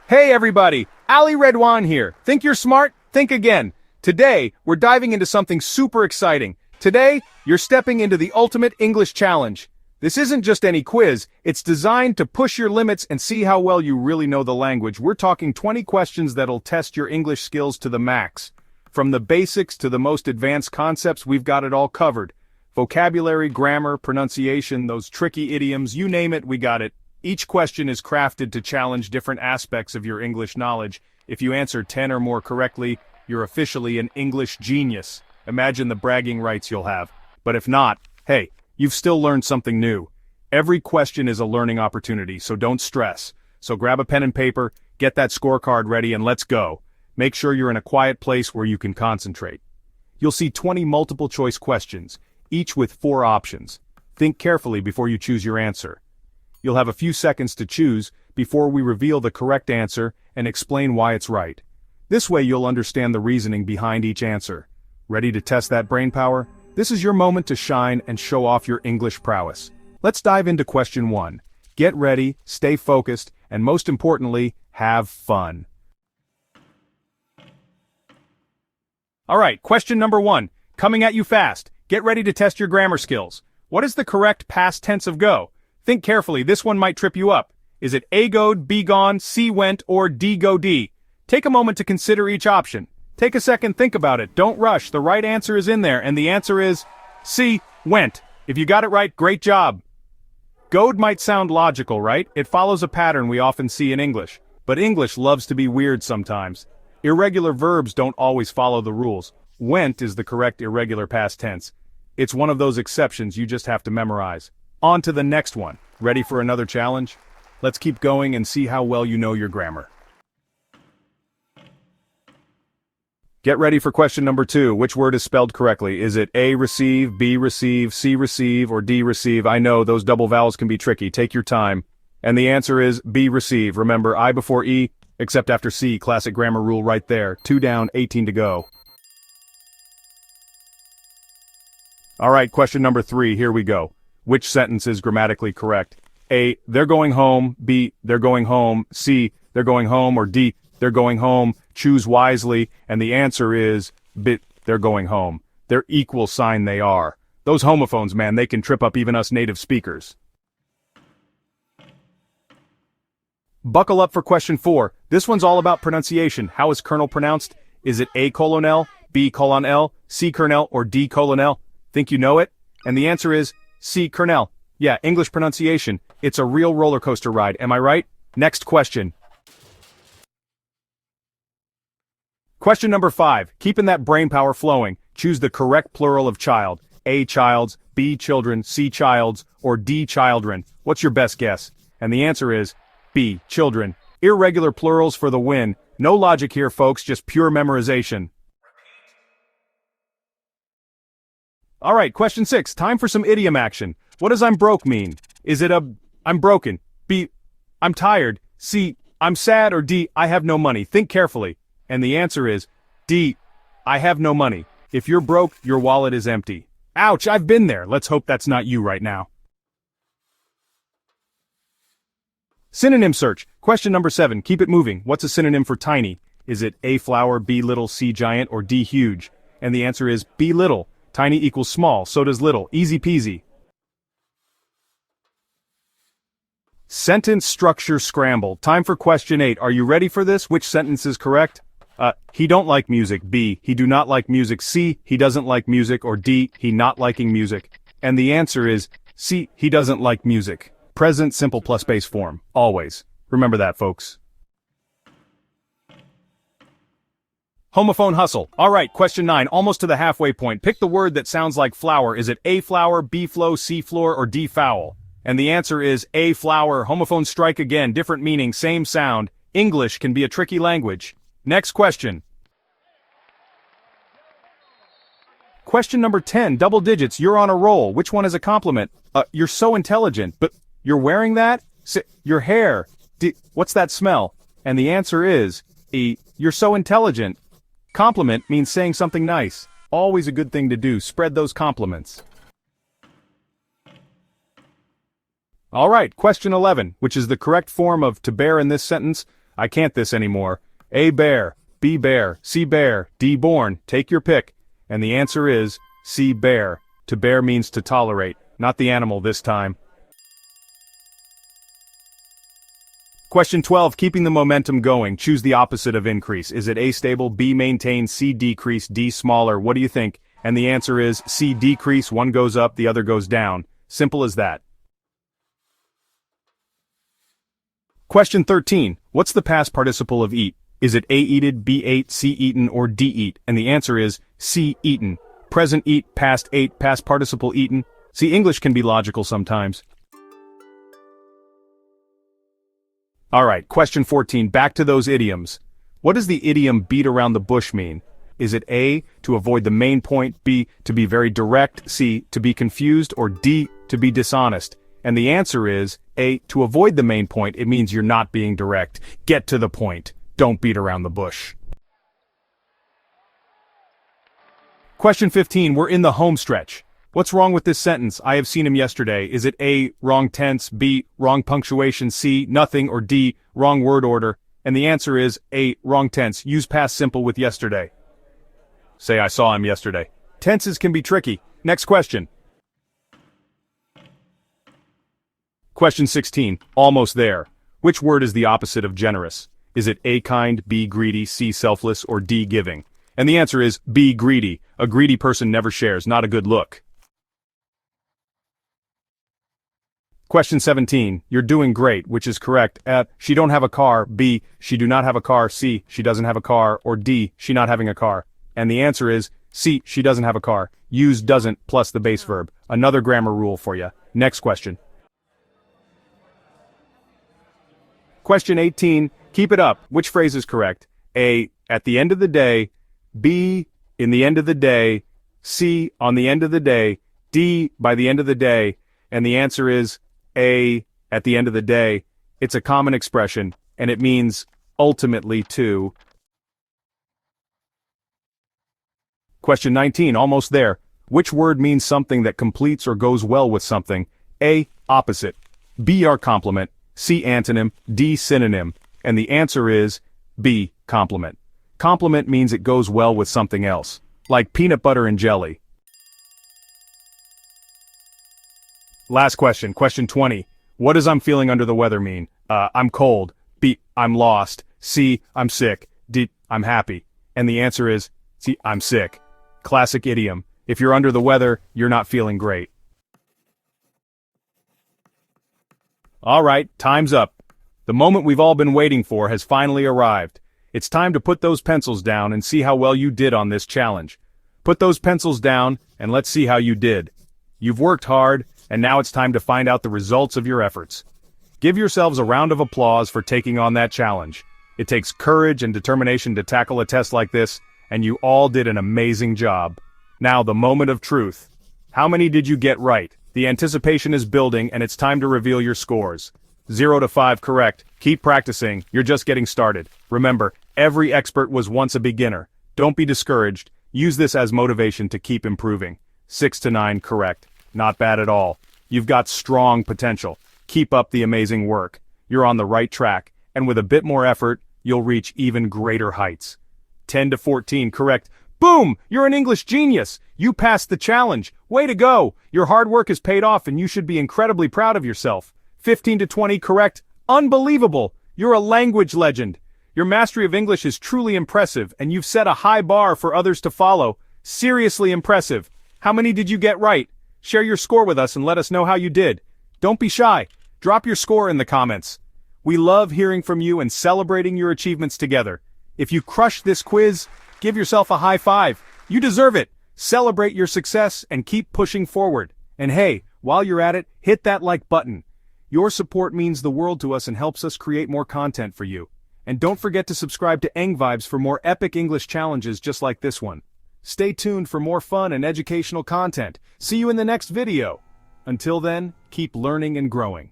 Hey everybody, Ali Redwan here. Think you're smart? Think again. Today, we're diving into something super exciting. Today, you're stepping into the ultimate English challenge. This isn't just any quiz, it's designed to push your limits and see how well you really know the language. We're talking 20 questions that'll test your English skills to the max. From the basics to the most advanced concepts, we've got it all covered. Vocabulary, grammar, pronunciation, those tricky idioms, you name it, we got it. Each question is crafted to challenge different aspects of your English knowledge. If you answer 10 or more correctly, you're officially an English genius. Imagine the bragging rights you'll have. But if not, hey, you've still learned something new. Every question is a learning opportunity, so don't stress. So grab a pen and paper, get that scorecard ready, and let's go. Make sure you're in a quiet place where you can concentrate. You'll see 20 multiple-choice questions, each with 4 options. Think carefully before you choose your answer. You'll have a few seconds to choose before we reveal the correct answer and explain why it's right. This way you'll understand the reasoning behind each answer. Ready to test that brain power? This is your moment to shine and show off your English prowess. Let's dive into question 1. Get ready, stay focused, and most importantly, have fun. Alright, question number 1. Coming at you fast. Get ready to test your grammar skills. What is the correct past tense of go? Think carefully, this one might trip you up. Is it A goed, B gone, C went, or D go D? Take a moment to consider each option. Take a second, think about it. Don't rush, the right answer is in there, and the answer is C, went. If you got it right, great job. Goed might sound logical, right? It follows a pattern we often see in English. But English loves to be weird sometimes. Irregular verbs don't always follow the rules. Went is the correct irregular past tense. It's one of those exceptions you just have to memorize. On to the next one. Ready for another challenge? Let's keep going and see how well you know your grammar. Get ready for question number 2. Which word is spelled correctly? Is it A, receive, B, receive, C, receive, or D, receive? I know those double vowels can be tricky. Take your time. And the answer is B, receive. Remember, I before E, except after C. Classic grammar rule right there. 2 down, 18 to go. Alright, question number 3. Here we go. Which sentence is grammatically correct? A, they're going home, B, they're going home, C, they're going home, or D, they're going home. Choose wisely, and the answer is B, they're going home. They're equal sign they are. Those homophones, man, they can trip up even us native speakers. Buckle up for question 4. This one's all about pronunciation. How is kernel pronounced? Is it A colon L, B colon L, C kernel, or D colon L? Think you know it? And the answer is C kernel. Yeah, English pronunciation. It's a real roller coaster ride, am I right? Next question. Question number 5. Keeping that brain power flowing. Choose the correct plural of child. A childs, B children, C childs, or D children. What's your best guess? And the answer is B, children. Irregular plurals for the win. No logic here, folks, just pure memorization. Alright, question 6. Time for some idiom action. What does I'm broke mean? Is it a, I'm broken, B, I'm tired, C, I'm sad, or D, I have no money? Think carefully. And the answer is D, I have no money. If you're broke, your wallet is empty. Ouch, I've been there. Let's hope that's not you right now. Synonym search. Question number 7. Keep it moving. What's a synonym for tiny? Is it A flower, B little, C giant, or D huge? And the answer is B little. Tiny equals small, so does little. Easy peasy. Sentence structure scramble. Time for question 8. Are you ready for this? Which sentence is correct? He don't like music. B, he do not like music. C, he doesn't like music. Or D, he not liking music. And the answer is C, he doesn't like music. Present simple plus base form. Always. Remember that, folks. Homophone hustle. Alright, question 9, almost to the halfway point. Pick the word that sounds like flower. Is it A flower, B flow, C floor, or D foul? And the answer is A flower. Homophones strike again. Different meaning, same sound. English can be a tricky language. Next question. Question number 10, double digits. You're on a roll. Which one is a compliment? You're so intelligent, but you're wearing that? Your hair. What's that smell? And the answer is E, you're so intelligent. Compliment means saying something nice. Always a good thing to do. Spread those compliments. Alright, question 11, which is the correct form of to bear in this sentence. I can't this anymore. A bear, B bear, C bear, D born, take your pick. And the answer is C bear. To bear means to tolerate, not the animal this time. Question 12, keeping the momentum going, choose the opposite of increase. Is it A stable, B maintain, C decrease, D smaller? What do you think? And the answer is C decrease, one goes up, the other goes down. Simple as that. Question 13, what's the past participle of eat? Is it A eated, B ate, C eaten, or D eat? And the answer is C eaten. Present eat, past ate, past participle eaten. See, English can be logical sometimes. Alright, question 14, back to those idioms. What does the idiom beat around the bush mean? Is it A, to avoid the main point, B, to be very direct, C, to be confused, or D, to be dishonest? And the answer is A, to avoid the main point. It means you're not being direct. Get to the point. Don't beat around the bush. Question 15, we're in the home stretch. What's wrong with this sentence? I have seen him yesterday. Is it A, wrong tense, B, wrong punctuation, C, nothing, or D, wrong word order? And the answer is A, wrong tense. Use past simple with yesterday. Say I saw him yesterday. Tenses can be tricky. Next question. Question 16, almost there. Which word is the opposite of generous? Is it A, kind, B, greedy, C, selfless, or D, giving? And the answer is B, greedy. A greedy person never shares, not a good look. Question 17, you're doing great, which is correct. She don't have a car, B, she do not have a car, C, she doesn't have a car, or D, she not having a car. And the answer is C, she doesn't have a car. Use doesn't plus the base verb. Another grammar rule for you. Next question. Question 18, keep it up. Which phrase is correct? A, at the end of the day, B, in the end of the day, C, on the end of the day, D, by the end of the day, and the answer is A, at the end of the day. It's a common expression, and it means ultimately to. Question 19, almost there. Which word means something that completes or goes well with something? A, opposite. B, our complement. C, antonym. D, synonym. And the answer is B, complement. Complement means it goes well with something else, like peanut butter and jelly. Last question, question 20. What does I'm feeling under the weather mean? I'm cold. B, I'm lost. C, I'm sick. D, I'm happy. And the answer is C, I'm sick. Classic idiom. If you're under the weather, you're not feeling great. Alright, time's up. The moment we've all been waiting for has finally arrived. It's time to put those pencils down and see how well you did on this challenge. Put those pencils down and let's see how you did. You've worked hard, and now it's time to find out the results of your efforts. Give yourselves a round of applause for taking on that challenge. It takes courage and determination to tackle a test like this, and you all did an amazing job. Now the moment of truth. How many did you get right? The anticipation is building and it's time to reveal your scores. 0 to 5 correct. Keep practicing, you're just getting started. Remember, every expert was once a beginner. Don't be discouraged. Use this as motivation to keep improving. 6 to 9 correct. Not bad at all. You've got strong potential. Keep up the amazing work. You're on the right track, and with a bit more effort, you'll reach even greater heights. 10 to 14 correct. Boom! You're an English genius! You passed the challenge! Way to go! Your hard work has paid off and you should be incredibly proud of yourself. 15 to 20 correct. Unbelievable! You're a language legend. Your mastery of English is truly impressive and you've set a high bar for others to follow. Seriously impressive. How many did you get right? Share your score with us and let us know how you did. Don't be shy. Drop your score in the comments. We love hearing from you and celebrating your achievements together. If you crushed this quiz, give yourself a high five. You deserve it. Celebrate your success and keep pushing forward. And hey, while you're at it, hit that like button. Your support means the world to us and helps us create more content for you. And don't forget to subscribe to EngVibes for more epic English challenges just like this one. Stay tuned for more fun and educational content. See you in the next video. Until then, keep learning and growing.